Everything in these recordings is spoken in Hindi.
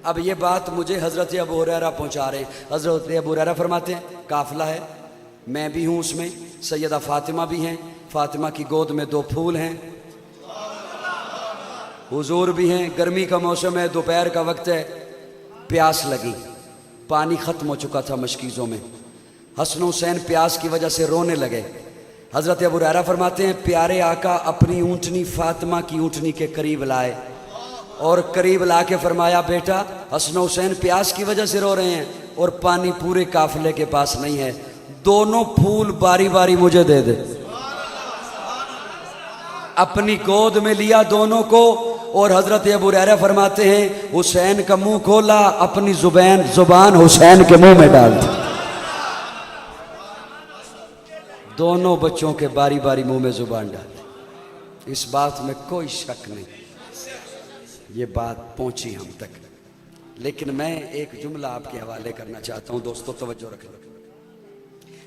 अब ये बात मुझे हज़रत अबू हुरैरा पहुँचा रहे हैं। हज़रत अबू हुरैरा फरमाते हैं काफ़िला है, मैं भी हूँ उसमें, सैयदा फ़ातिमा भी हैं, फ़ातिमा की गोद में 2 फूल हैं, हुजूर भी हैं, गर्मी का मौसम है, दोपहर का वक्त है, प्यास लगी, पानी ख़त्म हो चुका था मशकीज़ों में। हसन हुसैन प्यास की वजह से रोने लगे। हज़रत अबू हुरैरा फरमाते हैं प्यारे आका अपनी ऊँटनी फ़ातिमा की ऊँटनी के करीब लाए और करीब ला के फरमाया बेटा हसन हुसैन प्यास की वजह से रो रहे हैं और पानी पूरे काफिले के पास नहीं है, दोनों फूल बारी बारी मुझे दे दे। अपनी गोद में लिया दोनों को और हज़रत अबू हुरैरा फरमाते हैं हुसैन का मुंह खोला, अपनी जुबान हुसैन के मुंह में डाल दी। दोनों बच्चों के बारी बारी मुंह में जुबान डाली। इस बात में कोई शक नहीं, ये बात पहुंची हम तक। लेकिन मैं एक जुमला आपके हवाले करना चाहता हूं, दोस्तों तवज्जो रखें।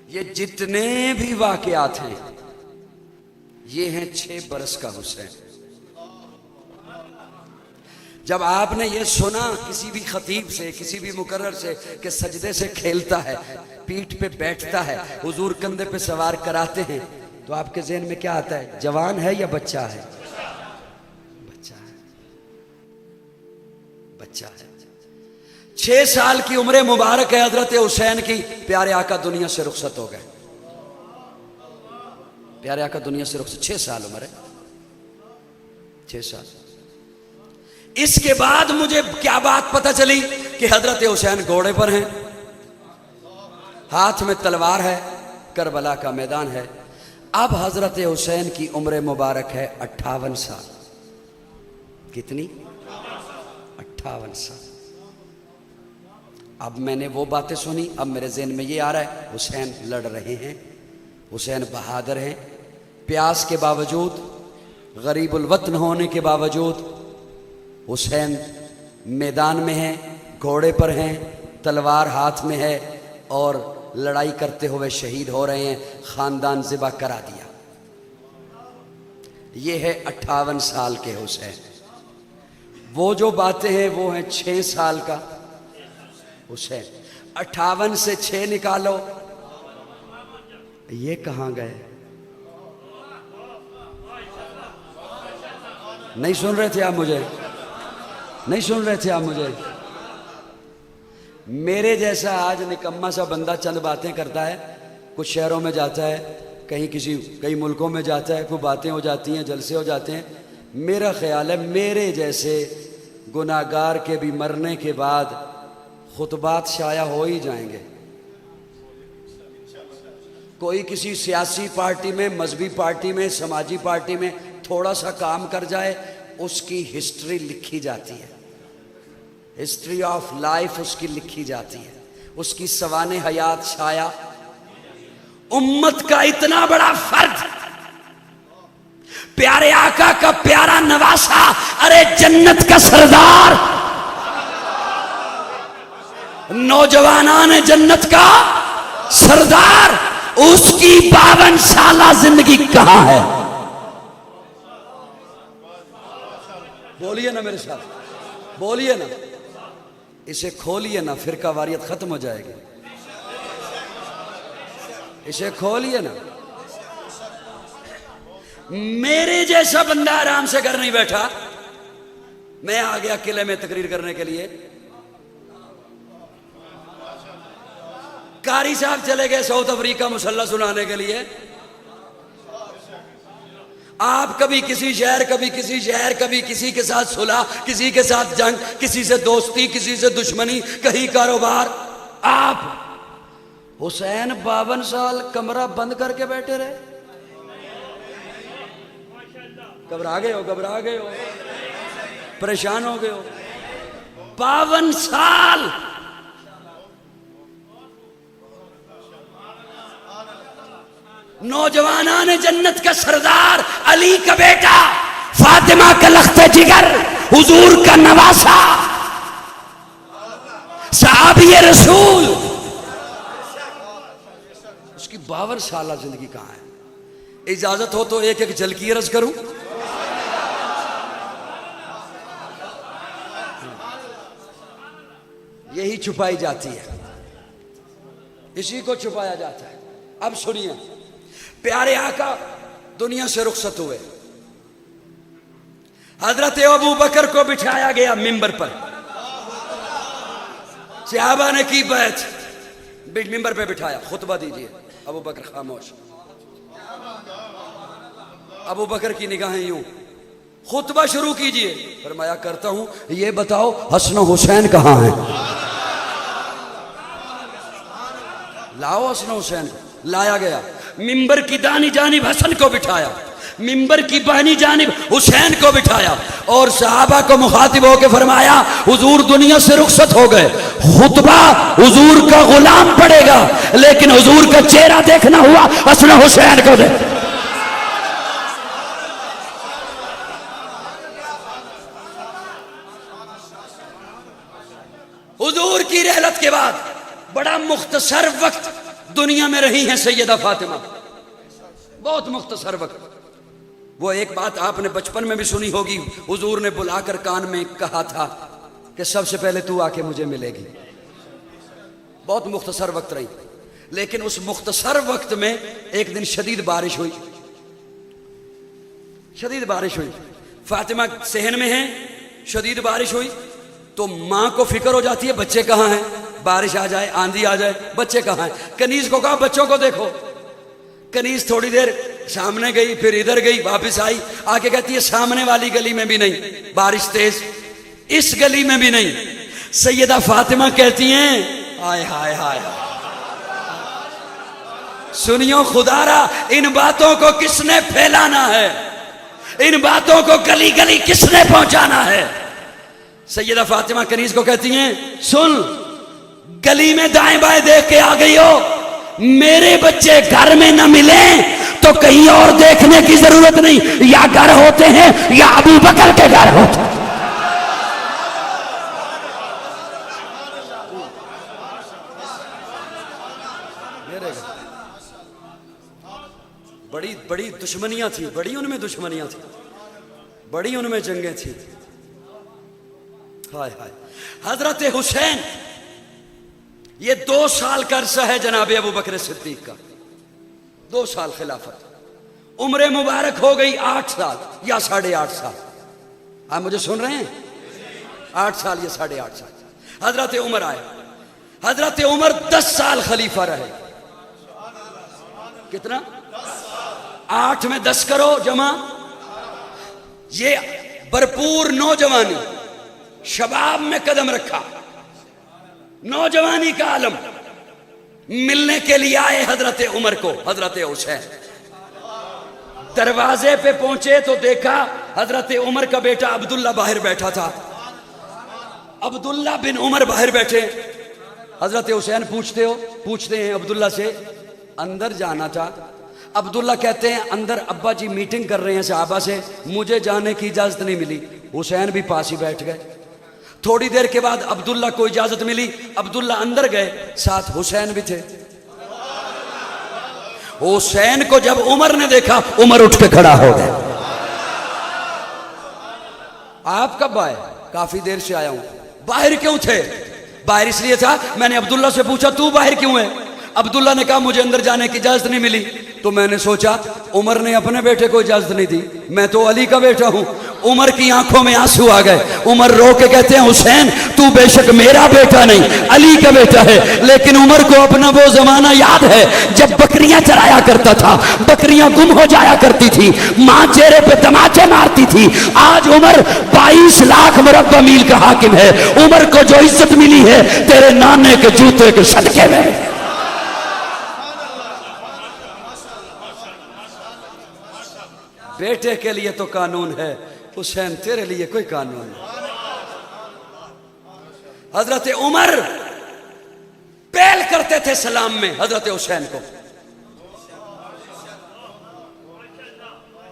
ये जितने भी वाकयात हैं ये हैं 6 बरस का हुसैन। जब आपने ये सुना किसी भी खतीब से, किसी भी मुकर्रर से कि सजदे से खेलता है, पीठ पे बैठता है, हुजूर कंधे पे सवार कराते हैं, तो आपके ज़हन में क्या आता है? जवान है या बच्चा है? बच्चा है। 6 साल की उम्र मुबारक है हजरत हुसैन की। प्यारे आका दुनिया से रुखसत हो गए। प्यारे आका दुनिया से रुखसत, 6 साल उम्र है, 6 साल। इसके बाद मुझे क्या बात पता चली कि हजरत हुसैन घोड़े पर हैं, हाथ में तलवार है, करबला का मैदान है। अब हजरत हुसैन की उम्र मुबारक है 58 साल। कितनी? 58 साल। अब मैंने वो बातें सुनी, अब मेरे ज़हन में ये आ रहा है हुसैन लड़ रहे हैं, हुसैन बहादुर हैं, प्यास के बावजूद, गरीबुल वतन होने के बावजूद हुसैन मैदान में हैं, घोड़े पर हैं, तलवार हाथ में है और लड़ाई करते हुए शहीद हो रहे हैं। ख़ानदान ज़िबा करा दिया। ये है 58 साल के हुसैन। वो जो बातें हैं वो हैं 6 साल का हुसैन। 58 से 6 निकालो, ये कहाँ गए? नहीं सुन रहे थे आप मुझे? नहीं सुन रहे थे आप मुझे? मेरे जैसा आज निकम्मा सा बंदा चंद बातें करता है, कुछ शहरों में जाता है, कई मुल्कों में जाता है, कोई बातें हो जाती हैं, जलसे हो जाते हैं। मेरा ख्याल है मेरे जैसे गुनाहगार के भी मरने के बाद खुतबात शाया हो ही जाएंगे। कोई किसी सियासी पार्टी में, मजहबी पार्टी में, समाजी पार्टी में थोड़ा सा काम कर जाए, उसकी हिस्ट्री लिखी जाती है, हिस्ट्री ऑफ लाइफ उसकी लिखी जाती है, उसकी सवाने हयात शाया। उम्मत का इतना बड़ा फर्द, प्यारे आका का प्यारा नवासा, अरे जन्नत का सरदार, नौजवानान जन्नत का सरदार, उसकी 52 साला जिंदगी कहां है? बोलिए ना मेरे साथ, बोलिए ना, इसे खोलिए ना, फिरका वारियत खत्म हो जाएगी। इसे खोलिए ना। मेरे जैसा बंदा आराम से घर नहीं बैठा, मैं आ गया किले में तकरीर करने के लिए। कारी साहब चले गए साउथ अफ्रीका मुसल्ला सुनाने के लिए। आप कभी किसी शहर, कभी किसी शहर, कभी किसी के साथ सुलह, किसी के साथ जंग, किसी से दोस्ती, किसी से दुश्मनी, कहीं कारोबार। आप हुसैन 52 साल कमरा बंद करके बैठे रहे। घबरा गए हो, घबरा गए हो, परेशान हो गए हो। 52 साल नौजवानान जन्नत का सरदार, अली का बेटा, फातिमा का लख्ते जिगर, हुजूर का नवासा, सहाबी रसूल, उसकी 52 साल जिंदगी कहां है? इजाजत हो तो एक एक झलकी अर्ज करूं। यही छुपाई जाती है, इसी को छुपाया जाता है। अब सुनिए, प्यारे आका दुनिया से रुखसत हुए। हजरत अबू बकर को बिठाया गया मिंबर पर, सहाबा ने की बैत, मिंबर पे बिठाया, खुतबा दीजिए। अबू बकर खामोश। अबू बकर की निगाहें यूं, खुतबा शुरू कीजिए। फरमाया करता हूं, ये बताओ हसन हुसैन कहां है? लाओ हसन हुसैन को। लाया गया, मिंबर की दानी जानिब हसन को बिठाया, मिंबर की बानी जानिब हुसैन को बिठाया और सहाबा को मुखातिब होकर फरमाया, हुजूर दुनिया से रुखसत हो गए, खुतबा हुजूर का गुलाम पड़ेगा, लेकिन हुजूर का चेहरा देखना हुआ हसन हुसैन को दे। हुजूर की रहलत के बाद बड़ा मुख्तसर वक्त दुनिया में रही हैं सैयदा फातिमा, बहुत मुख्तसर वक्त। वो एक बात आपने बचपन में भी सुनी होगी, हुजूर ने बुलाकर कान में कहा था कि सबसे पहले तू आके मुझे मिलेगी। बहुत मुख्तसर वक्त रही, लेकिन उस मुख्तसर वक्त में एक दिन शदीद बारिश हुई, शदीद बारिश हुई। फातिमा सहन में है, शदीद बारिश हुई तो मां को फिक्र हो जाती है, बच्चे कहाँ हैं, बारिश आ जाए, आंधी आ जाए, बच्चे कहाँ हैं। कनीज को कहा बच्चों को देखो। कनीज थोड़ी देर सामने गई, फिर इधर गई, वापस आई, आके कहती है सामने वाली गली में भी नहीं, बारिश तेज, इस गली में भी नहीं। सैयदा फातिमा कहती हैं, हाय हाय हाय, सुनियो खुदारा, इन बातों को किसने फैलाना है, इन बातों को गली गली किसने पहुंचाना है। सैयदा फातिमा कनीज को कहती हैं, सुन, गली में दाएं बाएं देख के आ गई हो, मेरे बच्चे घर में न मिले तो कहीं और देखने की जरूरत नहीं, या घर होते हैं या अबू बकर के घर होते हैं। बड़ी बड़ी दुश्मनियां थी, बड़ी उनमें दुश्मनियां थी, बड़ी उनमें जंगें थी। हाय हाय। हजरत हुसैन, ये 2 साल का अरसा है जनाब अबू बकर सिद्दीक का, 2 साल खिलाफत। उम्र मुबारक हो गई 8 साल या 8.5 साल। आप मुझे सुन रहे हैं? 8 साल या 8.5 साल। हजरत उमर आए, हजरत उमर 10 साल खलीफा रहे। कितना? 8 में 10 करो जमा, ये भरपूर नौजवानी, शबाब में कदम रखा, नौजवानी का आलम। मिलने के लिए आए हजरत उमर को हजरत हुसैन। दरवाजे पे पहुंचे तो देखा हजरत उमर का बेटा अब्दुल्ला बाहर बैठा था। अब्दुल्ला बिन उमर बाहर बैठे। हजरत हुसैन पूछते हैं अब्दुल्ला से, अंदर जाना था। अब्दुल्ला कहते हैं, अंदर अब्बा जी मीटिंग कर रहे हैं सहाबा से, मुझे जाने की इजाजत नहीं मिली। हुसैन भी पास ही बैठ गए। थोड़ी देर के बाद अब्दुल्ला को इजाजत मिली, अब्दुल्ला अंदर गए, साथ हुसैन भी थे। हुसैन को जब उमर ने देखा, उमर उठ के खड़ा हो गया। आप कब आए? काफी देर से आया हूं। बाहर क्यों थे? बाहर इसलिए था, मैंने अब्दुल्ला से पूछा तू बाहर क्यों है? अब्दुल्ला ने कहा मुझे अंदर जाने की इजाजत नहीं मिली। तो मैंने सोचा उमर ने अपने बेटे को इजाजत नहीं दी, मैं तो अली का बेटा हूं। उमर की आंखों में आंसू आ गए। उमर रो के कहते हैं, हुसैन तू बेशक मेरा बेटा नहीं, अली का बेटा है, लेकिन उमर को अपना वो जमाना याद है जब बकरियां चराया करता था, बकरियां गुम हो जाया करती थी, मां चेहरे पे तमाचे मारती थी। आज उमर 22 लाख मुरब्बा मील का हाकिम है। उमर को जो इज्जत मिली है तेरे नाने के जूते के सदके में। बेटे के लिए तो कानून है, हुसैन तेरे लिए कोई कानून नहीं। हजरत उमर पहल करते थे सलाम में हजरत हुसैन को।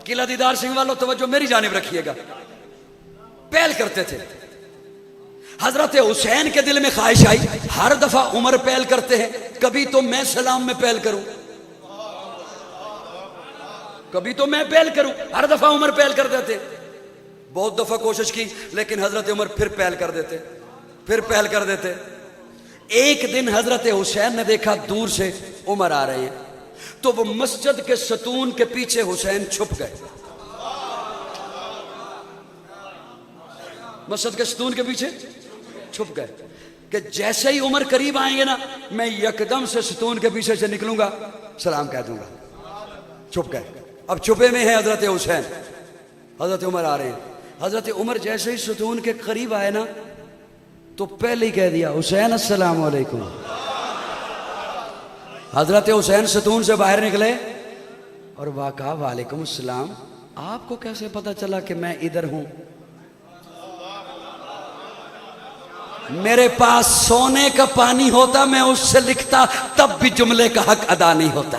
किला दीदार सिंह वालों तवज्जो मेरी जानिब रखिएगा, पहल करते थे। हजरत हुसैन के दिल में ख्वाहिश आई, हर दफा उमर पहल करते हैं, कभी तो मैं सलाम में पहल करूं, कभी तो मैं पहल करूं। हर दफा उमर पहल कर देते। बहुत दफा कोशिश की, लेकिन हजरत उमर फिर पहल कर देते, फिर पहल कर देते। एक दिन हजरत हुसैन ने देखा दूर से उमर आ रहे हैं, तो वो मस्जिद के सतून के पीछे हुसैन छुप गए। मस्जिद के सतून के पीछे छुप गए कि जैसे ही उमर करीब आएंगे ना, मैं यकदम से सतून के पीछे से निकलूंगा, सलाम कह दूंगा। छुप गए। अब छुपे में है हजरत हुसैन, हजरत उमर आ रहे हैं। हजरत उमर जैसे ही सतून के करीब आए ना, तो पहले ही कह दिया, हुसैन अस्सलाम वालेकुम। हजरत हुसैन सतून से बाहर निकले और वाक़ा वालेकुम अस्सलाम, आपको कैसे पता चला कि मैं इधर हूं? मेरे पास सोने का पानी होता, मैं उससे लिखता, तब भी जुमले का हक अदा नहीं होता,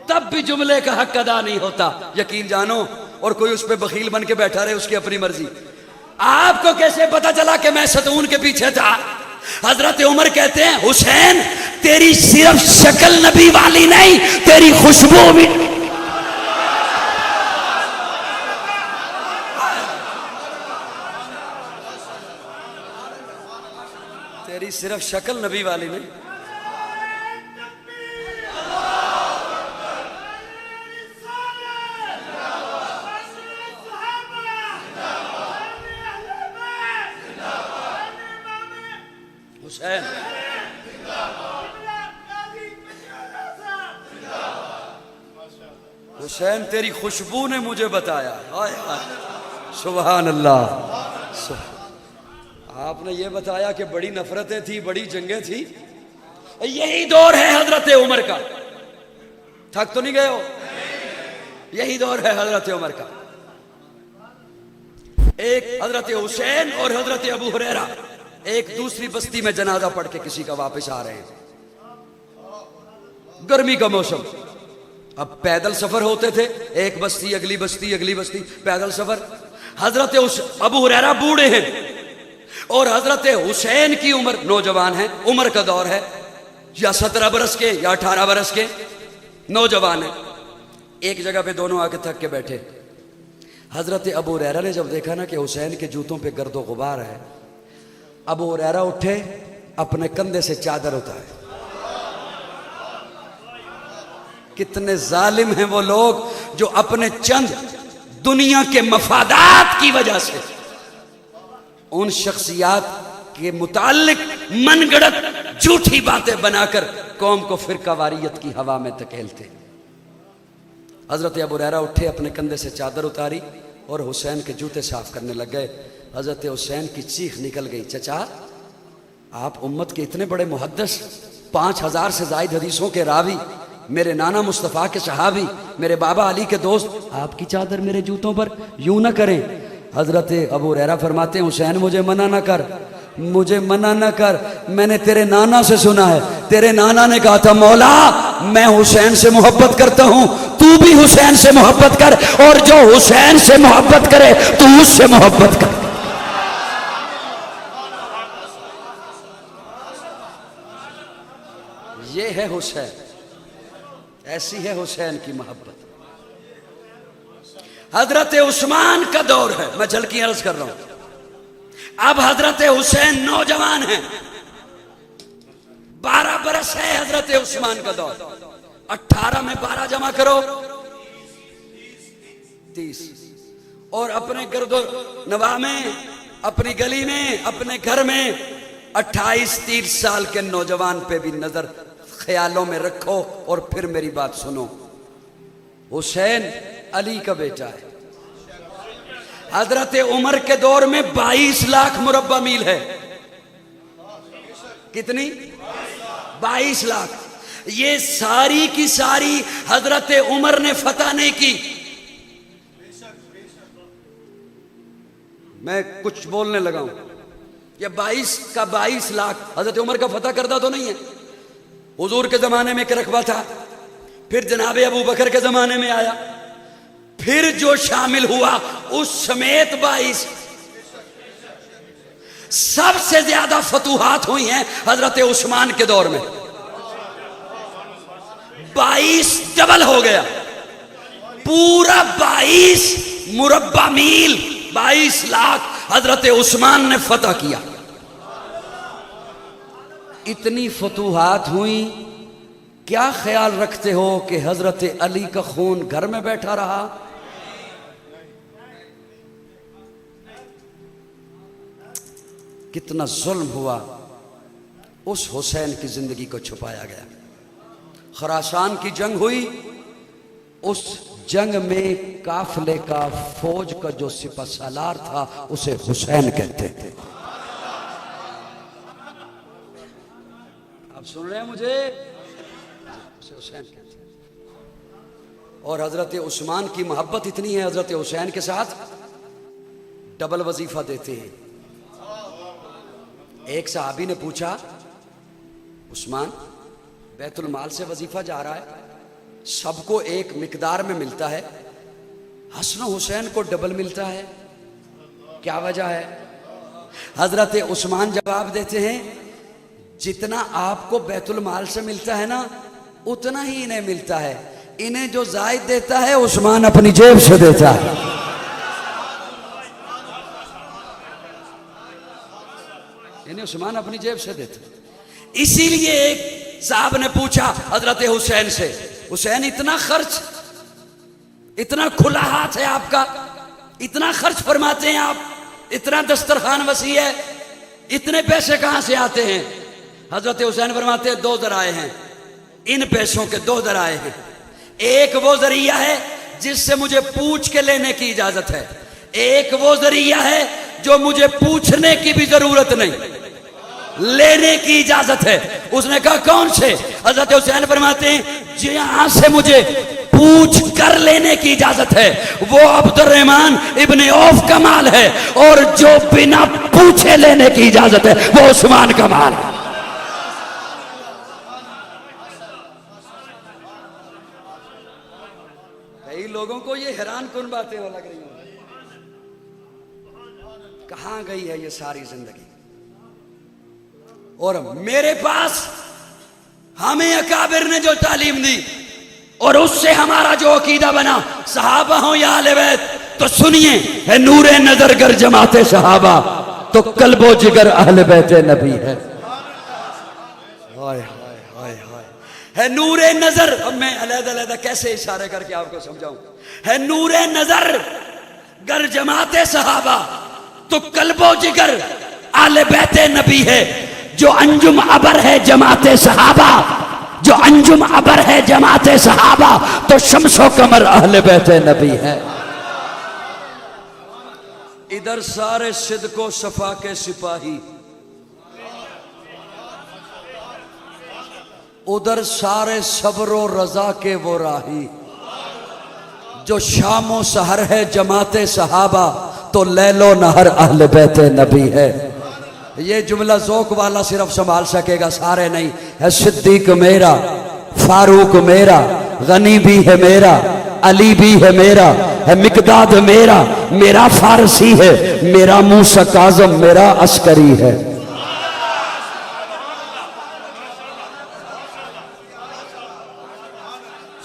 तब भी जुमले का हक अदा नहीं होता। यकीन जानो, और कोई उस पर बखील बन के बैठा रहे, उसकी अपनी मर्जी। आपको कैसे पता चला कि मैं सतून के पीछे था? हजरत उमर कहते हैं, हुसैन तेरी सिर्फ शक्ल नबी वाली नहीं, तेरी खुशबू भी। तेरी सिर्फ शक्ल नबी वाली नहीं। हुसैन हुसैन तेरी खुशबू ने मुझे बताया। सुभान अल्लाह। आपने ये बताया कि बड़ी नफरतें थी, बड़ी जंगें थी। यही दौर है हजरत उमर का। थक तो नहीं गए हो? यही दौर है हजरत उमर का। एक हजरत हुसैन और हजरत अबू हुरैरा एक दूसरी बस्ती में जनाजा पढ़ के किसी का वापस आ रहे हैं। गर्मी का मौसम, अब पैदल सफर होते थे, एक बस्ती अगली बस्ती अगली बस्ती, पैदल सफर। हजरत अबू हुरैरा बूढ़े हैं और हजरत हुसैन की उम्र नौजवान है। उम्र का दौर है, या 17 बरस के या 18 बरस के नौजवान है। एक जगह पे दोनों आके थक के बैठे। हजरत अबू हुरैरा ने जब देखा ना कि हुसैन के जूतों पे गर्दो गुबार है, अबू हुरैरा उठे, अपने कंधे से चादर उतारे। कितने जालिम हैं वो लोग जो अपने चंद दुनिया के मफादात की वजह से उन शख्सियात के मुताल्लिक मनगढ़ंत झूठी बातें बनाकर कौम को फिरकावारियत की हवा में धकेलते। हजरत अबू हुरैरा उठे, अपने कंधे से चादर उतारी और हुसैन के जूते साफ करने लग गए। हजरत हुसैन की चीख निकल गई, चचा आप उम्मत के इतने बड़े मुहद्दिस, 5000 से ज़ायद हदीसों के रावी, मेरे नाना मुस्तफ़ा के सहाबी, मेरे बाबा अली के दोस्त, आपकी चादर मेरे जूतों पर यूं ना करें। हजरत अबू हुरैरा फरमाते हैं, हुसैन मुझे मना ना कर, मुझे मना ना कर। मैंने तेरे नाना से सुना है, तेरे नाना ने कहा था, मौला मैं हुसैन से मोहब्बत करता हूं, तू भी हुसैन से मोहब्बत कर, और जो हुसैन से मोहब्बत करे तू उससे मोहब्बत कर। ये है हुसैन, ऐसी है हुसैन की मोहब्बत। हजरत उस्मान का दौर है, मैं झलकी अर्ज कर रहा हूं। अब हजरत हुसैन नौजवान है, 12 बरस है हजरत उस्मान का दौर। 18 में 12 जमा करो, 30। और अपने गर्दो नवा में, अपनी गली में, अपने घर में 28-30 साल के नौजवान पे भी नजर ख्यालों में रखो। और फिर मेरी बात सुनो, हुसैन अली का बेटा है। हजरत उमर के दौर में 22 लाख मुरब्बा मील है। कितनी? 22 लाख। ये सारी की सारी हजरत उमर ने फतह नहीं की। मैं कुछ बोलने लगा हूं, ये 22 का 22 लाख हजरत उमर का फतह करदा तो नहीं है। हुजूर के जमाने में एक रकबा था, फिर जनाबे अबू बकर के जमाने में आया, फिर जो शामिल हुआ उस समेत 22। सबसे ज्यादा फतूहात हुई हैं हजरत उस्मान के दौर में। 22 डबल हो गया, पूरा 22 मुरब्बा मील, 22 लाख हजरत उस्मान ने फतह किया। इतनी फतूहात हुई, क्या ख्याल रखते हो कि हजरत अली का खून घर में बैठा रहा? कितना जुल्म हुआ, उस हुसैन की जिंदगी को छुपाया गया। खरासान की जंग हुई, उस जंग में काफिले का, फौज का जो सिपह सालार था उसे हुसैन कहते थे। आप सुन रहे हैं मुझे? उसे हुसैन कहते हैं। और हजरत उस्मान की मोहब्बत इतनी है हजरत हुसैन के साथ, डबल वजीफा देते हैं। एक सहाबी ने पूछा, उस्मान बैतुल माल से वजीफा जा रहा है, सबको एक मिकदार में मिलता है, हसन हुसैन को डबल मिलता है, क्या वजह है? हजरत उस्मान जवाब देते हैं, जितना आपको बैतुल माल से मिलता है ना, उतना ही इन्हें मिलता है। इन्हें जो जायद देता है उस्मान अपनी जेब से देता है। इन्हें उस्मान अपनी जेब से देता है। इसीलिए एक साहब ने पूछा हजरत हुसैन से, हुसैन इतना खर्च, इतना खुला हाथ है आपका, इतना खर्च फरमाते हैं आप, इतना दस्तरखान वसी है, इतने पैसे कहां से आते हैं? हजरत हुसैन फरमाते हैं, दो जराए हैं, इन पैसों के दो जराए हैं। एक वो जरिया है जिससे मुझे पूछ के लेने की इजाजत है, एक वो जरिया है जो मुझे पूछने की भी जरूरत नहीं, लेने की इजाजत है। उसने कहा कौन से? हजरत हुसैन फरमाते हैं, जहां से मुझे पूछ कर लेने की इजाजत है वो अब्दुर्रहमान इब्ने औफ का माल है, और जो बिना पूछे लेने की इजाजत है वो उस्मान का माल है। कई लोगों को ये हैरान कुन बातें लग रही हैं, कहां गई है ये सारी जिंदगी? और मेरे पास हमें अकाबिर ने जो तालीम दी और उससे हमारा जो अकीदा बना, सहाबा हो या अहले बैत, तो सुनिए, है नूरे नजर गर जमाते सहाबा, तो कल्बो जिगर अहले बैते नबी है। हाय हाय हाय हाय, है नूरे नजर। अब मैं अलग-अलग कैसे इशारे करके आपको समझाऊं? है नूरे नजर गर जमाते सहाबा, तो कल्बो जिगर अहले बैते नबी है। जो अंजुम अबर है जमाते सहाबा, जो अंजुम अबर है जमाते सहाबा, तो शम्सो कमर अहले बैते नबी है। इधर सारे सिद्को सफा के सिपाही, उधर सारे सब्रो रजा के वो राही। जो शामो सहर है जमाते सहाबा, तो लैलो नहर अहले बैते नबी है। ये जुमला ज़ौक वाला सिर्फ संभाल सकेगा, सारे नहीं। है सिद्दीक मेरा, फारूक मेरा, गनी भी है मेरा, अली भी है मेरा, है मिकदाद मेरा, मेरा फारसी है, मेरा मूसा काज़म, मेरा अस्करी है।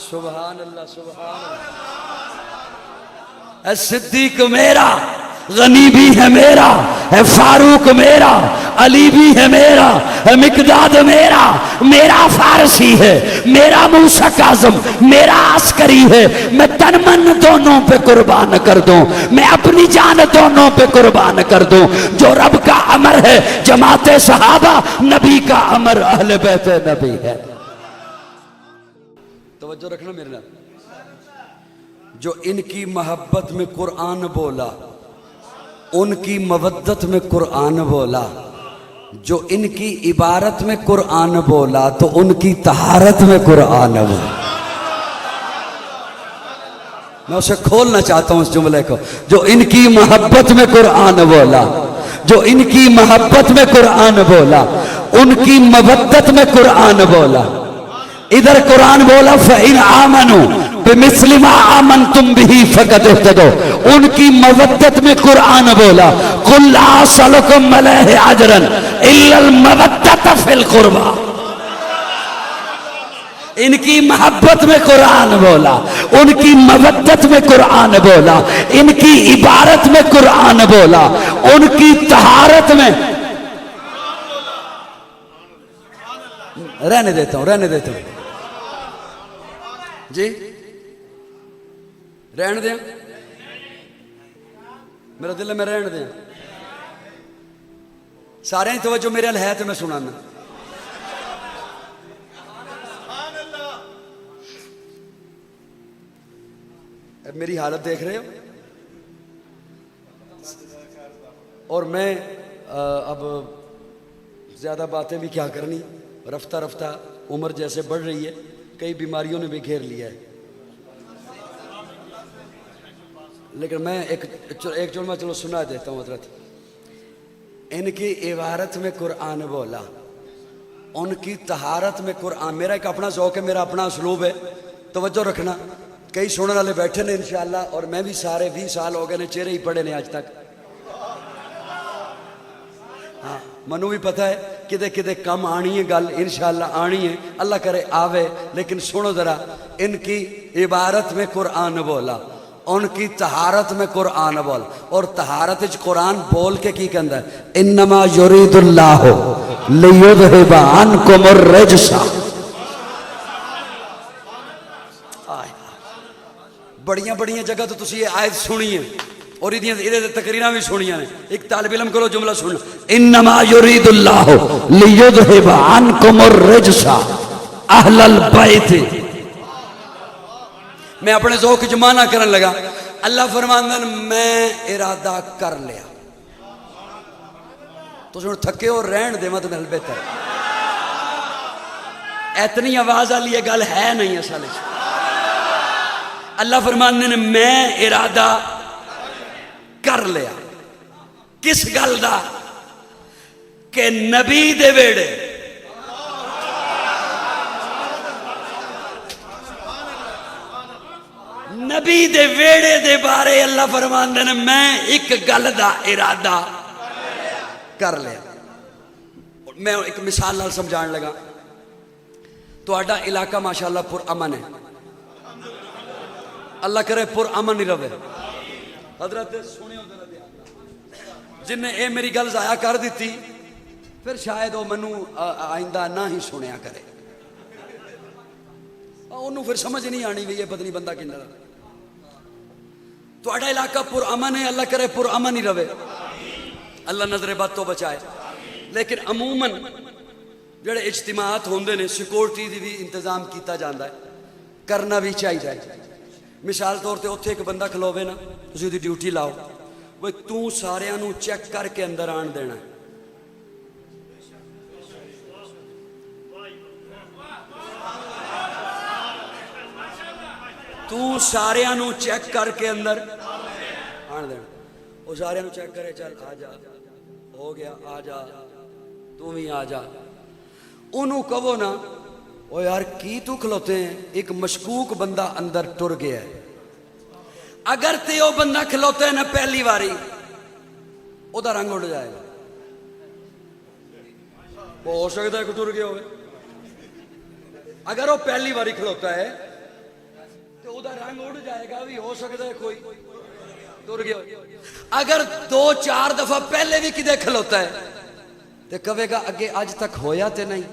सुभान अल्लाह, सुभान अल्लाह। सिद्दीक मेरा, गनी भी है मेरा, है फारूक मेरा, अली भी है मेरा, है मिकदाद मेरा, मेरा फारसी है, मेरा मूसा काज़म, मेरा अस्करी है। मैं तन मन दोनों पे कुर्बान कर दूं, मैं अपनी जान दोनों पे कुर्बान कर दूं। जो रब का अमर है जमाते सहाबा, नबी का अमर अहले बैते नबी है। तवज्जो रखना मेरे नाम। जो इनकी मोहब्बत में कुरान बोला, उनकी मवद्दत में कुरान बोला। जो इनकी इबारत में कुरान बोला, तो उनकी तहारत में कुरान बोला। मैं उसे खोलना चाहता हूं इस जुमले को। जो इनकी मोहब्बत में कुरान बोला, जो इनकी मोहब्बत में कुरान बोला, उनकी मवद्दत में कुरान बोला। इधर कुरान बोला, फ़इन आमनू बिमिस्लिमा आमन तुम भी फ़क़द इह्तदौ। उनकी मवद्दत में कुरान बोला, कुल ला असअलुकुम अलैहि अजरन इल्लल मवद्दत फ़िल क़ुरबा। इनकी मोहब्बत में कुरान बोला, उनकी मवद्दत में कुरान बोला, इनकी इबारत में कुरान बोला, उनकी तहारत में। रहने देता हूं, रहने देता हूं जी, रहने दें, मेरा दिल है मैं रहने दें। सारे ही तवज्जो मेरे है तो मैं सुनाना। मेरी हालत देख रहे हो, और मैं अब ज़्यादा बातें भी क्या करनी, रफ्ता रफ्ता उम्र जैसे बढ़ रही है, कई बीमारियों ने भी घेर लिया है। लेकिन मैं एक जुम्मा चलो सुना देता हूँ हजरत। इनकी इबारत में कुरान बोला, उनकी तहारत में कुरान। मेरा एक अपना ज़ौक़ है, मेरा अपना उसलूब है, तवज्जो रखना। कई सुनने वाले बैठे ने इंशाअल्लाह, और मैं भी सारे 20 साल हो गए ने, चेहरे ही पड़े ने आज तक। हाँ, मनु भी पता है किदे किदे कम आनी है गल, इंशाअल्लाह आनी है, अल्लाह करे आवे। लेकिन सुनो जरा, इनकी इबारत में कुरान बोला, उनकी तहारत में कुरान बोल, और तहारत कुरान बोल के की कहंदा है, इन्नमा युरीदुल्लाहु लियुज़हिबा अन्कुमुर रिज्सा। बड़ियां बड़ियां जगह तो तुसी ये आयत सुनी है, और इहदे तकरीरां भी सुनियां ने। एक तालिब इल्म को जुमला सुन, इन्नमा युरीदुल्लाहु लियुज़हिबा अन्कुमुर रिज्सा अहलल बैत। मैं अपने ज़ौक़ च माना करन लगा, अल्लाह फरमांदन मैं इरादा कर लिया। तुस हुण थके हो, रहन देवां तो मेरे बेहतर। इतनी आवाज वाली ये गल है नहीं असल च। अल्लाह फरमांदे ने मैं इरादा कर लिया। किस गल दा? कि नबी दे वेड़े नबी दे वेड़े दे बारे अल्लाह फरमांदे ने मैं एक गल दा इरादा कर लिया। मैं एक मिसाल नाल समझाण लगा। तुहाडा इलाका माशाअल्लाह पुरअमन है, अल्लाह करे पुरअमन ही रवे। हजरत सुनियो, जिन्हें ये मेरी गल जाया कर दी, फिर शायद वो मैनू आइंदा ना ही सुनिया करे। उन्होंने फिर समझ नहीं आनी भी ये पत्नी बंदा कि तुहाडा इलाका पुरअमन है, अल्लाह करे पुरअमन ही रवे, अल्लाह नजरे बद तो बचाए। लेकिन अमूमन जेडे इज्तिमात होंदे ने, सिक्योरिटी दी भी इंतजाम किया जाता है, करना भी चाहिए। मिसाल तौर पर उत्थे एक बंदा खलोवे ना, तुसीं उहदी ड्यूटी लाओ, वो तू सारियां नू चेक करके अंदर आन देना। तू सारियां नू चेक करके अंदर आन देना। वो सारियां नू चेक करे, चल आ जा, हो गया, आ जा, तू भी आ जा। उन्होंने कहो ना, ओ यार की तू खलोते हैं, एक मशकूक बंदा अंदर टुर गया है। अगर ते वो बंदा खलोते है ना पहली बारी, ओदा रंग उड़ जाएगा। वो हो सकता है कि टुर गया हो। अगर वो पहली बारी खलोता है तो ओदा रंग उड़ जाएगा, भी हो सकता है कोई टुर गया हो। अगर 2-4 दफा पहले भी किदे खलोता है तो कहेगा अगे आज तक होया ते नहीं।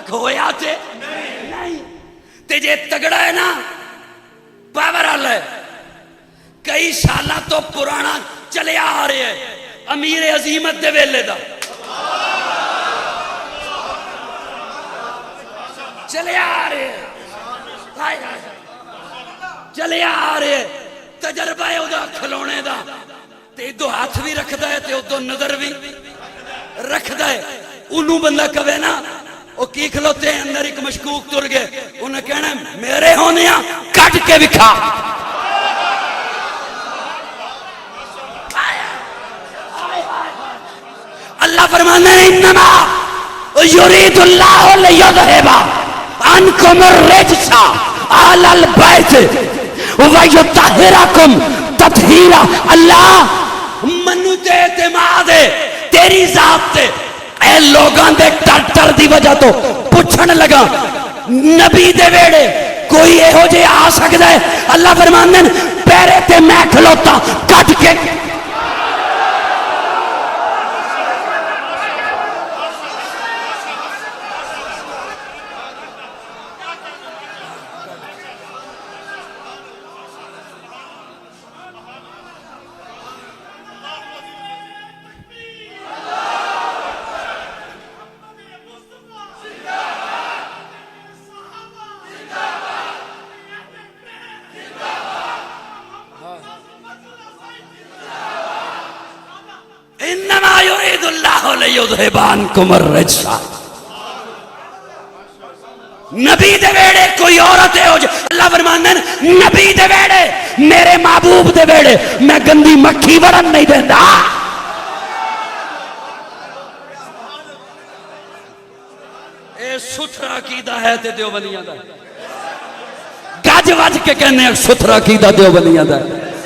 होया ते नहीं। ते जे तगड़ा है ना, पावर वाला है, कई साल तो पुराना चले आ रहे है, अमीर अजीमत दे वेले दा चले आ रहे है, चले आ रहे है। तजर्बा है उदा खिलौने दा, ते इदो हाथ भी रखदा है ते उदो नजर भी रखदा है। उन्होंने बंदा कवे ना वो की खलोते हैं अंदर, एक मशकूक तुर गए, उन्हें कहना मेरे होने कट के विखा। अल्लाह फरमाने इन्नमा युरीदुल्लाहु लियुज़हिबा अन्कुमुर रिज्सा अहलल बैत व युतहिरकुम तत्हीरा। अल्लाह मनु ते एतमाद है तेरी जात ते लोगों के डर की वजह तो पूछन लगा, नबी दे वेड़े कोई एहो जे आ सकता है? अल्लाह फरमांदे पैरे ते मैं खलोता कट के। युरिदुल्लाहु लियुज़हिबानकुम अर्रिज्सा। नबी दे वेड़े कोई औरत है अल्लाह फरमांदे नबी दे वेड़े मेरे महबूब दे वेड़े मैं गंदी मक्खी वड़न नहीं देंदा। ए सुथरा कीदा है ते देवबंदियां दा गज वज के कहने सुथरा कीदा देवबंदियां दा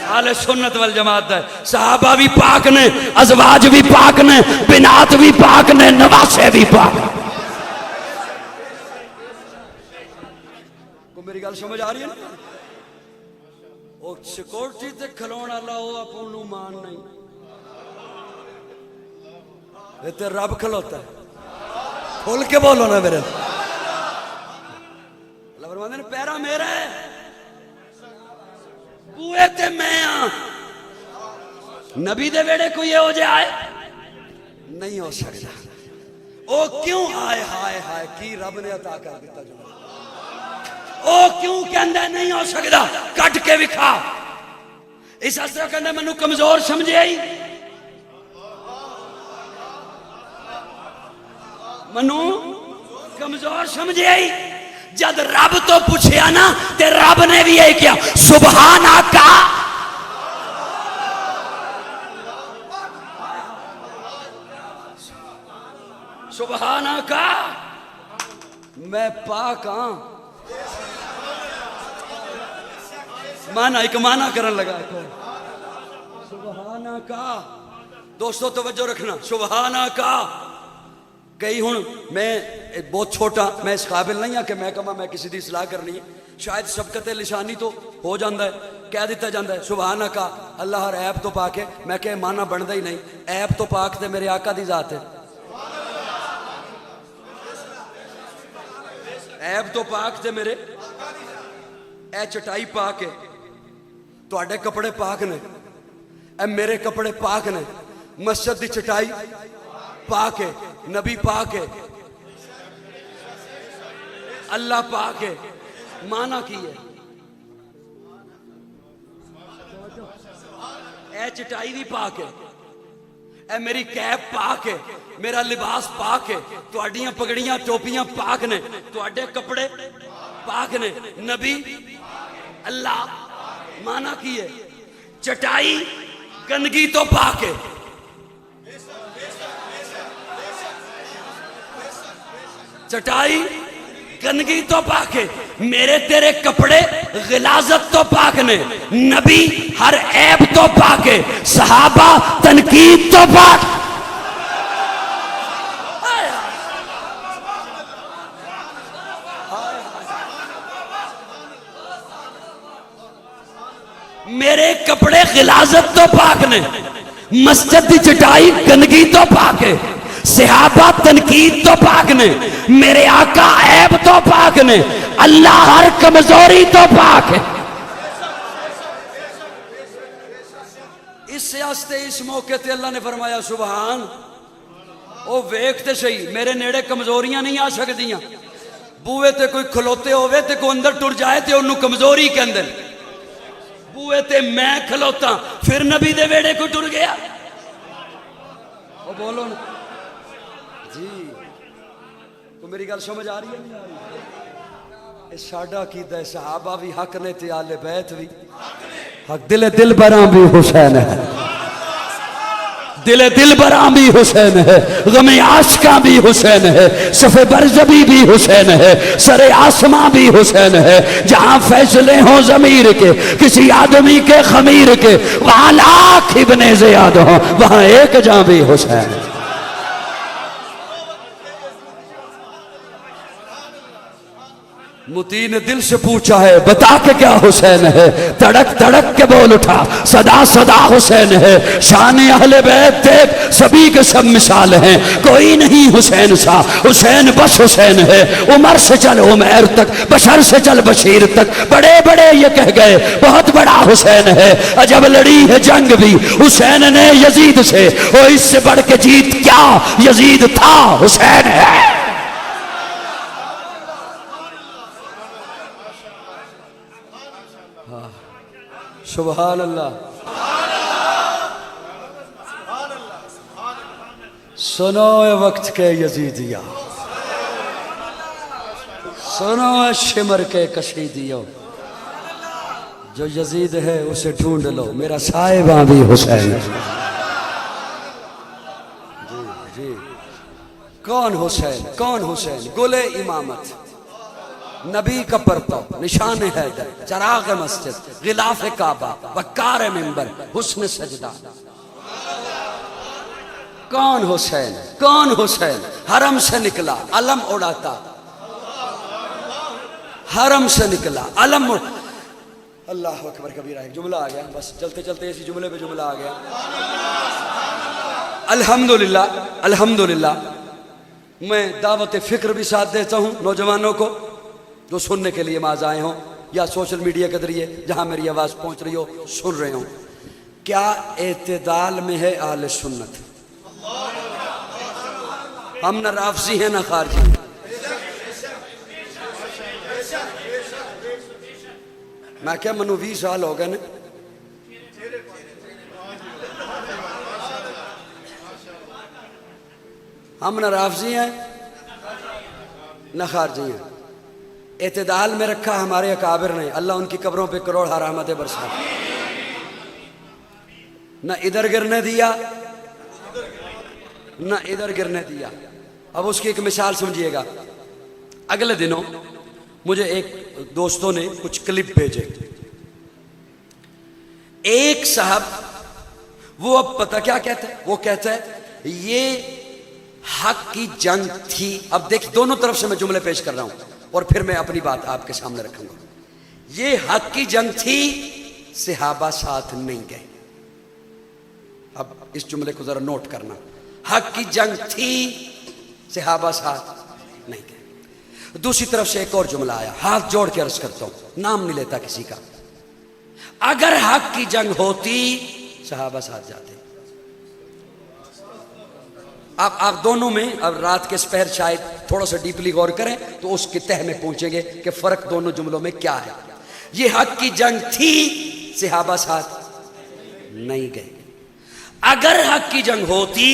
आले सुन्नत वल जमात दा सहाबा भी पाक ने अज़वाज भी पाक ने बिनात भी पाक ने नवासे भी पाक। मेरी गल समझ आ रही है ना? वो सिक्योरिटी ते खलोण वाला वो आपू मान नहीं ये तो रब खलोता है। खोल के बोलो ना मेरे ने पैरा मेरा है बूए ते मैं नबी दे वेड़े कोई हो जाए नहीं हो सकता। ओ क्यों आए हाय हाय की रब ने अता कर दिता जो ओ क्यों कहंदा नहीं हो सकता कट के विखा। इस असर कहंदा मैनू कमजोर समझे आई मनु कमजोर समझे आई जद रब तो पूछया ना ते रब ने भी यही किया सुभान आका। सुभान आका मैं पाक हाँ माना एक माना करन लगा सुभान आका। दोस्तों तवज्जो रखना सुभान आका। कई हुण मैं बहुत छोटा मैं इस काबिल नहीं हाँ कि मैं कहा मैं किसी की सलाह करनी है शायद सबकत लिसानी तो हो जाता है कह दिता जाता है सुभान आका अल्लाह हर ऐप तो पाक है। मैं क्या माना बनता ही नहीं ऐप तो पाक ते मेरे आका दी जात है। ऐप तो पाक ते मेरे ए चटाई पाक है तुहाडे कपड़े पाक ने ए मेरे कपड़े पाक ने मस्जिद की चटाई पाक है नबी पाक है अल्लाह पाक है। माना की है ए चटाई भी पाक है ए मेरी कैप पाक है मेरा लिबास पाक है तुहाडियां पगड़ियां टोपियां पाक ने तुहाडे कपड़े पाक ने नबी अल्लाह। माना की है चटाई गंदगी तो पाक है चटाई गंदगी तो पाक है मेरे तेरे कपड़े गिलाजत तो पाक ने नबी हर ऐब तो पाक है सहाबा तनकीद तो पाक। मेरे कपड़े गिलाजत तो पाक ने मस्जिद की चटाई गंदगी तो पाक है सहाबा तनकीद तो पाक ने मेरे आका ऐब तो पाक ने अल्लाह हर कमजोरी तो पाक है। इस इस मौके ते अल्लाह ने फरमाया सुभान ओ वेखते सही मेरे नेड़े कमजोरियां नहीं आ सकदियां। बूए ते कोई खलोते होवे ते कोई अंदर टुर जाए ते ओनू कमजोरी कहंदे बूए ते मैं खलोता फिर नबी दे वेड़े कोई टुर गया ओ बोलो ना जी को मेरी गल समझ आ रही है नहीं आ रही? साडा कीदा सहाबा भी हक ने ते आले बैत भी हक दिल दिल बरा भी हुसैन है दिल दिल बरा भी हुसैन है गमे आशिका भी हुसैन है सफ़े बरजबी भी हुसैन है सरे आसमां भी हुसैन है। जहां फैसले हो जमीर के किसी आदमी के खमीर के वहां लाख इब्ने ज़ियाद हो वहां एक जहां भी हुसैन है। मुती ने दिल से पूछा है बता के क्या हुसैन है तड़क तड़क के बोल उठा सदा सदा हुसैन है। शान अहले बैत देख सभी के सब मिसाल हैं कोई नहीं हुसैन सा हुसैन बस हुसैन है। उमर से चल उमर तक बशर से चल बशीर तक बड़े बड़े ये कह गए बहुत बड़ा हुसैन है। अजब लड़ी है जंग भी हुसैन ने यजीद से वो इससे बढ़ के जीत क्या यजीद था हुसैन है। सुभान अल्लाह सुनो ए वक्त के यजीदिया, सुनो ए शिमर के कशीदियो, जो यजीद है उसे ढूंढ लो, मेरा साहिबा भी हुसैन। जी जी, कौन हुसैन, कौन हुसैन? गुले इमामत, नबी का परतव, निशान हैदर, चराग मस्जिद, गिलाफ काबा, वकार मिंबर, हुस्न सजदा। कौन हुसैन, कौन हुसैन? हरम से निकला अलम उड़ाता, हरम से निकला अलम। अल्लाह अकबर कबीरा। एक जुमला आ गया, बस चलते चलते इसी जुमले पे जुमला आ गया। अल्हम्दुलिल्लाह, अल्हम्दुलिल्लाह। मैं दावत फिक्र भी साथ देता हूँ नौजवानों को जो सुनने के लिए माज आए हों, या सोशल मीडिया के जरिए जहाँ मेरी आवाज़ पहुँच रही हो, सुन रहे हो। क्या एतदाल में है आले सुन्नत? हम न राफसी हैं न खारजी। मैं क्या मनु 20 साल हो गए ना, हम न राफजी हैं न खारजी हैं। एतदाल में रखा हमारे अकाबिर ने, अल्लाह उनकी कब्रों पे करोड़ रहमतें बरसा। न इधर गिरने दिया न इधर गिरने दिया। अब उसकी एक मिसाल समझिएगा। अगले दिनों मुझे एक दोस्तों ने कुछ क्लिप भेजे। एक साहब, वो अब पता क्या कहता है, वो कहता है ये हक की जंग थी। अब देख, दोनों तरफ से मैं जुमले पेश कर रहा हूं और फिर मैं अपनी बात आपके सामने रखूंगा। ये हक की जंग थी, सहाबा साथ नहीं गए। अब इस जुमले को जरा नोट करना। हक की जंग थी, सहाबा साथ नहीं गए। दूसरी तरफ से एक और जुमला आया, हाथ जोड़ के अर्ज करता हूं, नाम नहीं लेता किसी का। अगर हक की जंग होती, सहाबा साथ जाते। आप दोनों में अब रात के स्पहर शायद थोड़ा सा डीपली गौर करें तो उसके तह में पहुंचेंगे कि फर्क दोनों जुमलों में क्या है। ये हक की जंग थी, सहाबा साथ नहीं गए। अगर हक की जंग होती,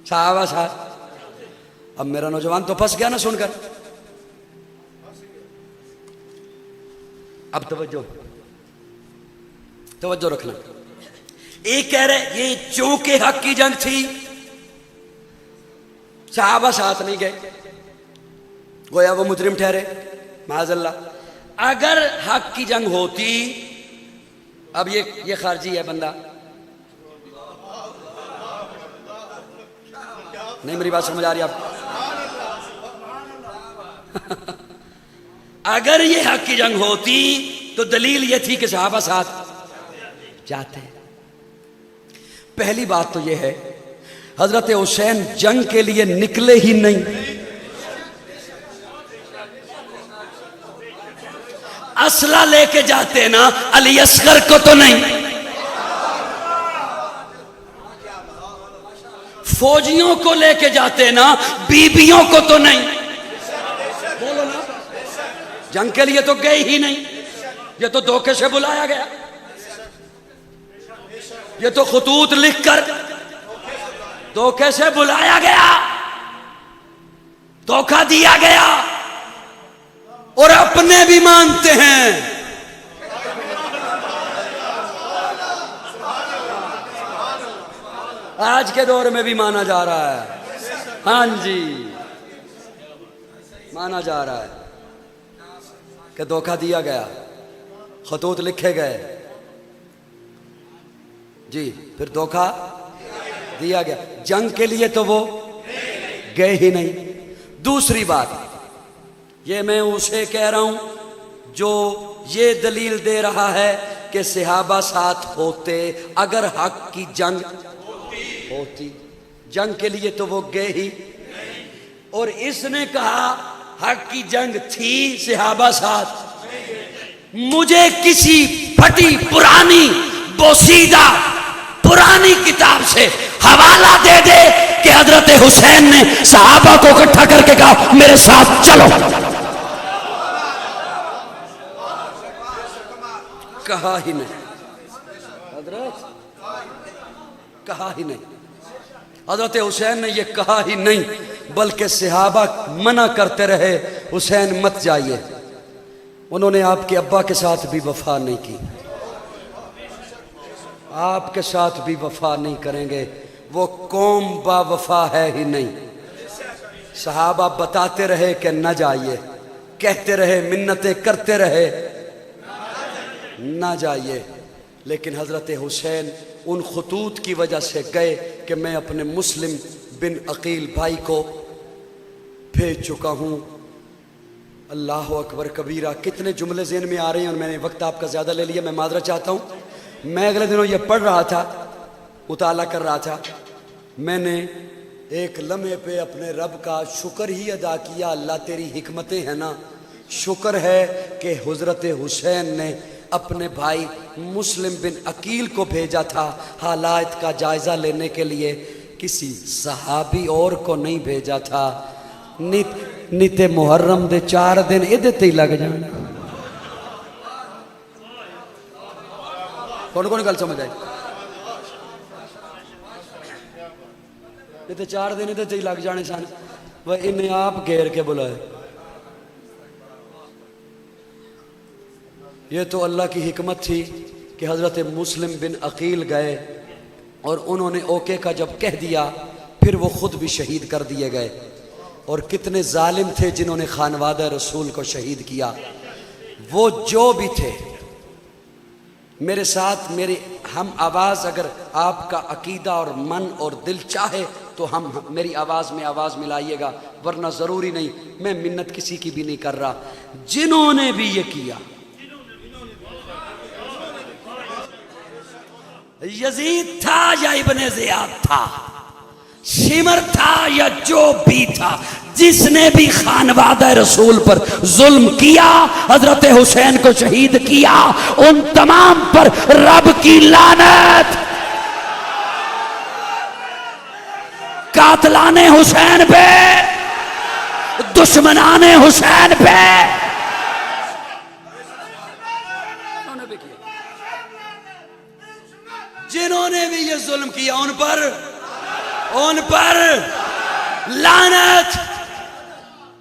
सहाबा साथ। अब मेरा नौजवान तो फंस गया ना सुनकर। अब तवज्जो तवज्जो रखना। एक कह रहे ये चूंकि हक की जंग थी, सहाबा साथ नहीं गए, गोया वो मुजरिम ठहरे, माज़अल्लाह। अगर हक की जंग होती, अब ये खारजी है बंदा, नहीं मेरी बात समझ आ रही आपको? अगर ये हक की जंग होती तो दलील ये थी कि सहाबा साथ जाते। पहली बात तो ये है, हजरत हुसैन जंग के लिए निकले ही नहीं। असला लेके जाते ना, अली असगर को तो नहीं, फौजियों को लेके जाते ना, बीबियों को तो नहीं। बोलो ना, जंग के लिए तो गए ही नहीं। ये तो धोखे से बुलाया गया, ये तो खतूत लिखकर धोखे से बुलाया गया, धोखा दिया गया, और अपने भी मानते हैं। आज के दौर में भी माना जा रहा है। हाँ जी, माना जा रहा है कि धोखा दिया गया, खतूत लिखे गए जी, फिर धोखा दिया गया। जंग के लिए तो वो गए ही नहीं। दूसरी बात, ये मैं उसे कह रहा हूं जो ये दलील दे रहा है कि सहाबा साथ होते अगर हक की जंग होती। जंग के लिए तो वो गए ही, और इसने कहा हक की जंग थी, सहाबा साथ। मुझे किसी फटी पुरानी बोसीदा पुरानी किताब से हवाला दे दे कि हजरत हुसैन ने सहाबा को इकट्ठा करके कहा मेरे साथ चलो। कहा ही नहीं, हजरत कहा ही नहीं, हजरत हुसैन ने ये कहा ही नहीं, बल्कि सहाबा मना करते रहे हुसैन मत जाइए। उन्होंने आपके अब्बा के साथ भी वफा नहीं की, आपके साथ भी वफा नहीं करेंगे। वो कौम बा वफा है ही नहीं। सहाबा बताते रहे कि न जाइए, कहते रहे, मिन्नतें करते रहे ना जाइए, लेकिन हज़रत हुसैन उन खतूत की वजह से गए कि मैं अपने मुस्लिम बिन अकील भाई को भेज चुका हूँ। अल्लाह अकबर कबीरा। कितने जुमले ज़हन में आ रहे हैं और मैंने वक्त आपका ज़्यादा ले लिया, मैं माजरा चाहता हूँ। मैं अगले दिनों ये पढ़ रहा था, मुताला कर रहा था, मैंने एक लम्हे पे अपने रब का शुक्र ही अदा किया। अल्लाह तेरी हिकमतें हैं ना, शुक्र है कि हज़रत हुसैन ने अपने भाई मुस्लिम बिन अकील को भेजा था हालात का जायज़ा लेने के लिए, किसी सहाबी और को नहीं भेजा था। नित मुहर्रम दे 4 दिन इहदे ते ही लग जाने। कौन कौन गल समझ आई? ये तो 4 दिन इहदे ते ही लग जाने सन। वह इन्हें आप घेर के बुलाए। ये तो अल्लाह की हिकमत थी कि हज़रत मुस्लिम बिन अकील गए और उन्होंने ओके का जब कह दिया, फिर वो ख़ुद भी शहीद कर दिए गए। और कितने जालिम थे जिन्होंने खानवादा रसूल को शहीद किया। वो जो भी थे मेरे साथ, मेरी हम आवाज़, अगर आपका अकीदा और मन और दिल चाहे तो हम मेरी आवाज़ में आवाज़ मिलाइएगा, वरना ज़रूरी नहीं। मैं मिन्नत किसी की भी नहीं कर रहा। जिन्होंने भी ये किया, यजीद था या इब्ने ज़ियाद था, शिमर था या जो भी था, जिसने भी खानवादा रसूल पर जुल्म किया, हजरत हुसैन को शहीद किया, उन तमाम पर रब की लानत। कातलाने हुसैन पे, दुश्मनाने हुसैन पे। जिन्होंने भी ये जुल्म किया उन पर लानत।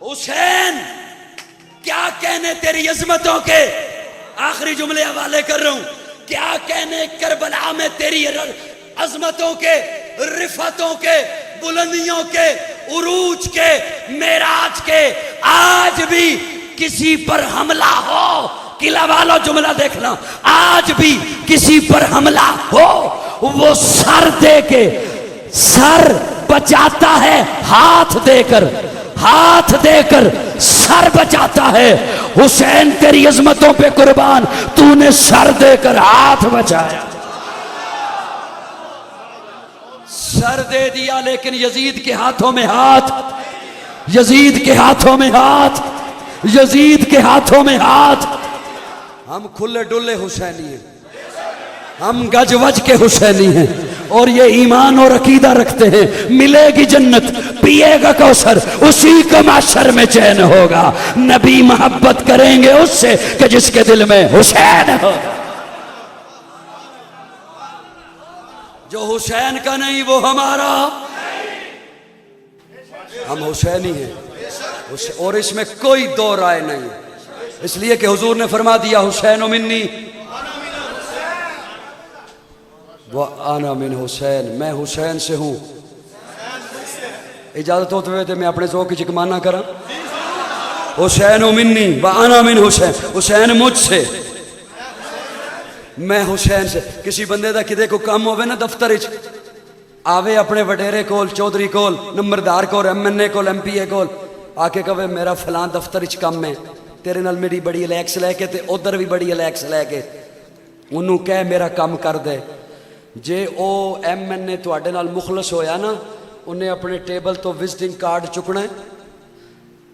हुसैन, क्या कहने तेरी अजमतों के, आखिरी जुमले हवाले कर रहा हूं, क्या कहने करबला में तेरी अजमतों के, रिफतों के, बुलंदियों के, उरूज के, मेराज के। आज भी किसी पर हमला हो, किला वालों जुमला देखना, आज भी किसी पर हमला हो, वो सर दे के, सर बचाता है, हाथ देकर सर बचाता है। हुसैन तेरी अजमतों पे कुर्बान, तूने सर देकर हाथ बचाया। सर दे दिया लेकिन यजीद के हाथों में हाथ, यजीद के हाथों में हाथ, यजीद के हाथों में हाथ। हम खुले डुल्ले हुसैनी हैं, हम गज वज के हुसैनी हैं और ये ईमान और अकीदा रखते हैं। मिलेगी जन्नत, पिएगा कौसर, उसी को माशर में चैन होगा। नबी मोहब्बत करेंगे उससे कि जिसके दिल में हुसैन होगा। जो हुसैन का नहीं वो हमारा, हम हुसैनी हैं और इसमें कोई दो राय नहीं। इसलिए कि हुजूर ने फरमा दिया, हुसैन मिन्नी व आना मिन हुसैन, मैं हुसैन से हूं। इजाजत होते हुए मैं अपने ज़ोक की चिकमाना करा। हुसैन मिन्नी व आना मिन हुसैन, हुसैन मुझसे, मैं हुसैन से। किसी बंदे का किदे को काम होवे ना दफ्तर च, आवे अपने वडेरे कोल, चौधरी कोल, नंबरदार कोल, MNA कोल, MPA कोल, आके कहे मेरा फलां दफ्तर च काम है, तेरे नाल मेरी बड़ी अलैक्स लैके ते उधर भी बड़ी अलैक्स लैके, उन्होंने कह मेरा काम कर दे। जे ओ MNA तुहाडे नाल मुखलस होया ना, उन्हें अपने टेबल तो विजिटिंग कार्ड चुकना है,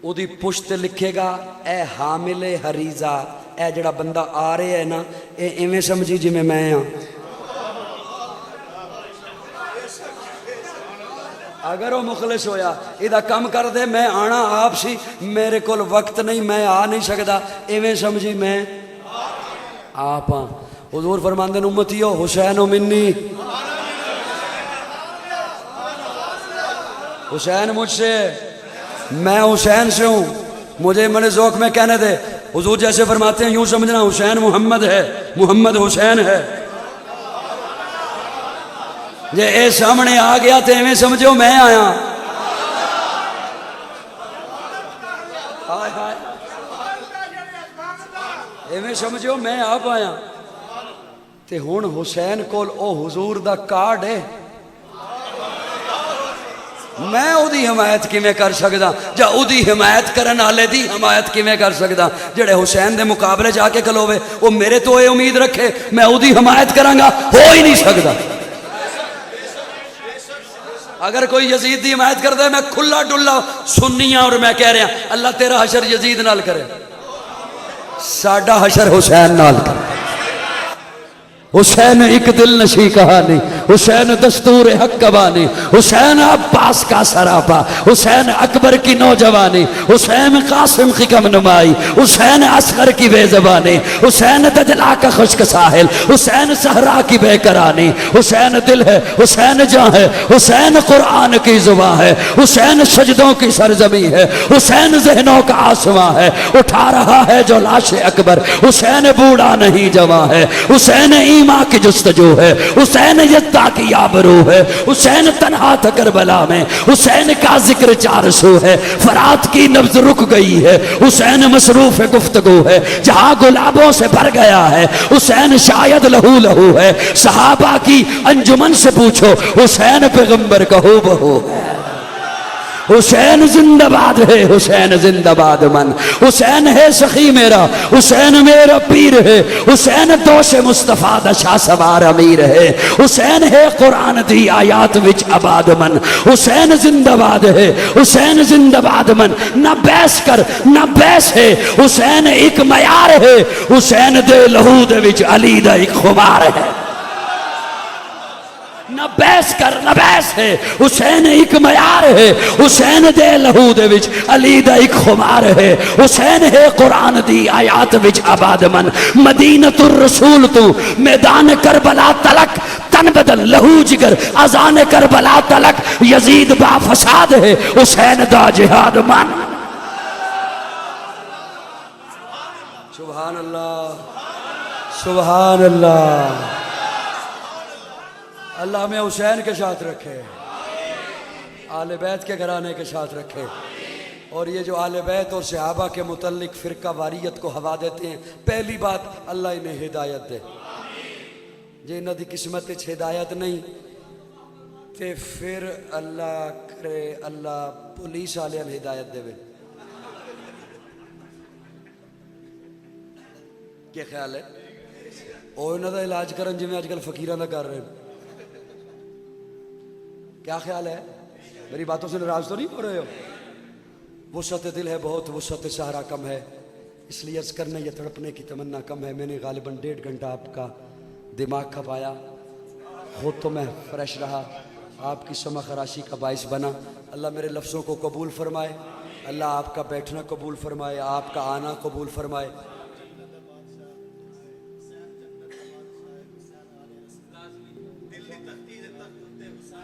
उदी पुश्त लिखेगा ए हामिले हरीजा, ए जड़ा बंदा आ रहा है ना, ए इवें समझी जिमें मैं हाँ। अगर वो मुखलिस होया, इदा कम कर दे, मैं आना आप सी, मेरे को वक्त नहीं, मैं आ नहीं सकता, इवें समझी मैं आप हाँ। हुजूर फरमांदे ने उम्मतियो हुसैन मिन्नी हुसैन मुझसे, मैं हुसैन से हूँ, मुझे मने ज़ौक़ में कहने दे। हुजूर जैसे फरमाते हैं यूँ समझना हुसैन मोहम्मद है, मोहम्मद हुसैन है। जे ए सामने आ गया तो एवें समझो मैं आया। हाय हाय, एवें समझो मैं आप आया। ते हुण हुसैन कोल ओ हुजूर दा कार्ड है, मैं उदी हिमायत किवें कर सकदा जां उदी हिमायत करन वाले दी हिमायत किवें कर सकदा। जेड़े हुसैन दे मुकाबले जाके खलोवे वो मेरे तो ये उम्मीद रखे मैं उदी हिमायत करांगा, हो ही नहीं सकदा। अगर कोई यजीद की हिमायत करता है मैं खुला डुला सुन्नी हाँ और मैं कह रहा अल्लाह तेरा हशर यजीद नाल करे, साडा हशर हुसैन नाल करे। हुसैन एक दिल नशी कहानी, हुसैन दस्तूर हक कबानी, हुसैन अब्बास का सरापा, हुसैन अकबर की नौजवानी, हुसैन कासिम की कम नुमाई, हुसैन असगर की बेजबानी, हुसैन दजला का खुश्क साहिल, हुसैन सहरा की बेकरानी। हुसैन दिल है, हुसैन जान है, हुसैन कुरान की जुबान है, हुसैन सजदों की सरजमी है, हुसैन जहनों का आसमां है। उठा रहा है जो लाश अकबर, हुसैन बूढ़ा नहीं जवां है, हुसैन माँ की जुस्तजू है, हुसैन यद्दा की आबरू है, हुसैन तन्हा था करबला में, हुसैन का जिक्र 400 है, फरात की नब्ज रुक गई है, हुसैन मसरूफ गुफ्तगू है, जहां गुलाबों से भर गया है, हुसैन शायद लहू लहू है। सहाबा की अंजुमन से पूछो हुसैन पैगंबर कहो बहू है। हुसैन जिंदाबाद है, हुसैन जिंदाबाद मन, हुसैन है सखी मेरा, हुसैन मेरा पीर है, हुसैन दोष मुस्तफा दा शाह सवार अमीर है, हुसैन है कुरान दी आयात विच आबाद मन, हुसैन जिंदाबाद है, हुसैन जिंदाबाद मन। ना बैस कर ना बैस है, हुसैन एक मयार है, हुसैन दे लहू दे विच अली दा एक खुमार है। न बैस कर न बैस है, हुसैन एक मयार है, हुसैन दे लहू दे विच अली दा एक खुमार है, हुसैन है कुरान दी आयात विच आबाद मन। मदीनतुर रसूल तू मैदान करबला तलक, तन बदल लहू जिगर अजान करबला तलक, यजीद बा फसाद है, हुसैन दा जिहाद मन। सुभान अल्लाह सुभान अल्लाह। अल्लाह में हुसैन के साथ रखे, आले बैत के घराने के साथ रखे। और ये जो आले बैत और सहाबा के मुतल्लिक फ़िरका वारियत को हवा देते हैं, पहली बात अल्लाह इन्हें हिदायत दे। जे इन्हां दी किस्मत विच हिदायत नहीं तो फिर अल्लाह करे अल्लाह पुलिस वाले हिदायत देवे। क्या ख्याल है? और इन्हां दा इलाज करन जिवें अजकल फकीरां दा कर रहे हैं। क्या ख्याल है? मेरी बातों से नाराज तो नहीं हो रहे हो? वुसअत दिल है बहुत, वुसअत सहरा कम है, इसलिए अर्ज करने या तड़पने की तमन्ना कम है। मैंने गालिबन 1.5 घंटा आपका दिमाग खपाया, खुद तो मैं फ्रेश रहा, आपकी समा खराशी का बाइस बना। अल्लाह मेरे लफ्ज़ों को कबूल फरमाए, अल्लाह आपका बैठना कबूल फरमाए, आपका आना कबूल फरमाए।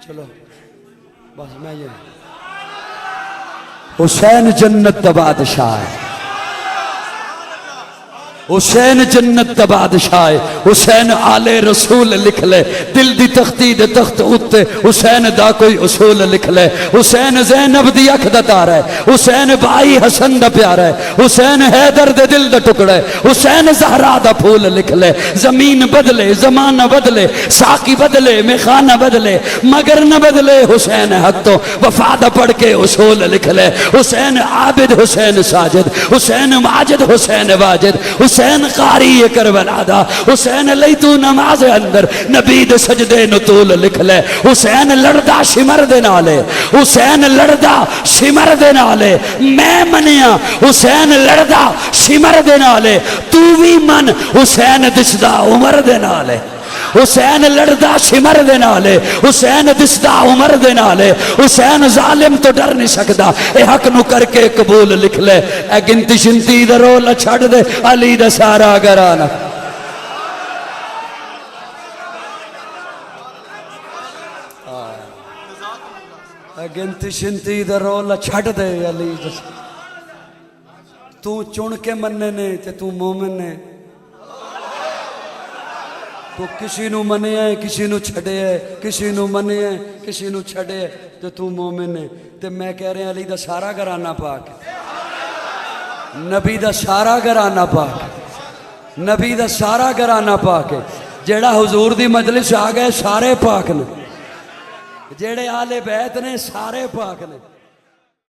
चलो बस मैं ये हुसैन जन्नत दा बादशाह है, हुसैन जन्नत दा बादशाह है, हुसैन आले रसूल लिख ले, दिल दी तख्ती दे तख्त उत्ते हुसैन दा कोई उसूल लिख ले। हुसैन ज़ैनब दी अख दा तारा है, हुसैन भाई हसन दा प्यारा है, हुसैन हैदर दे दिल दा टुकड़ा है, हुसैन ज़हरा दा फूल लिख ले। जमीन बदले जमाना बदले, साकी बदले मेखाना बदले, मगर न बदले हुसैन हक तो वफा दा पढ़ के उसूल लिख ले। हुसैन आबिद हुसैन साजिद, हुसैन माजिद हुसैन वाजिद, हुसैन कारी करबला दा, हुसैन लई तू नमाज अंदर नबी दे सजदे नतूल लिख ले। हुसैन लड़दा शिमर दे नाले, हुसैन लड़दा शिमर दे नाले, मैं मनिया हुसैन लड़दा शिमर दे नाले, तू भी मन हुसैन दिसदा उमर दे नाले। हुसैन लड़दा शिमर दे नाले, हुसैन दिसदा उमर दे नाले, हुसैन जालिम तो डर नहीं सकदा, ए हक नु करके कबूल लिख ले। ए गिनती शिनती दा रोल छड़ दे, अली दा सारा घराना। गिनती शिनती दा रोल छड्ड दे अली तू चुन के मन्ने ने ते तू मोमिन ने तू किसी नू मने है किसी नू छड़े है किसी नू मने है किसी नू छड़े है ते तू मोमिन है ते मैं कह रहा अली दा सारा घराना पाक नबी दा सारा घराना पाक नबी दा सारा घराना पाक है जेड़ा हुजूर दी मजलिस आ गए सारे पाक ने जेड़े आले बैत ने सारे पाक ने।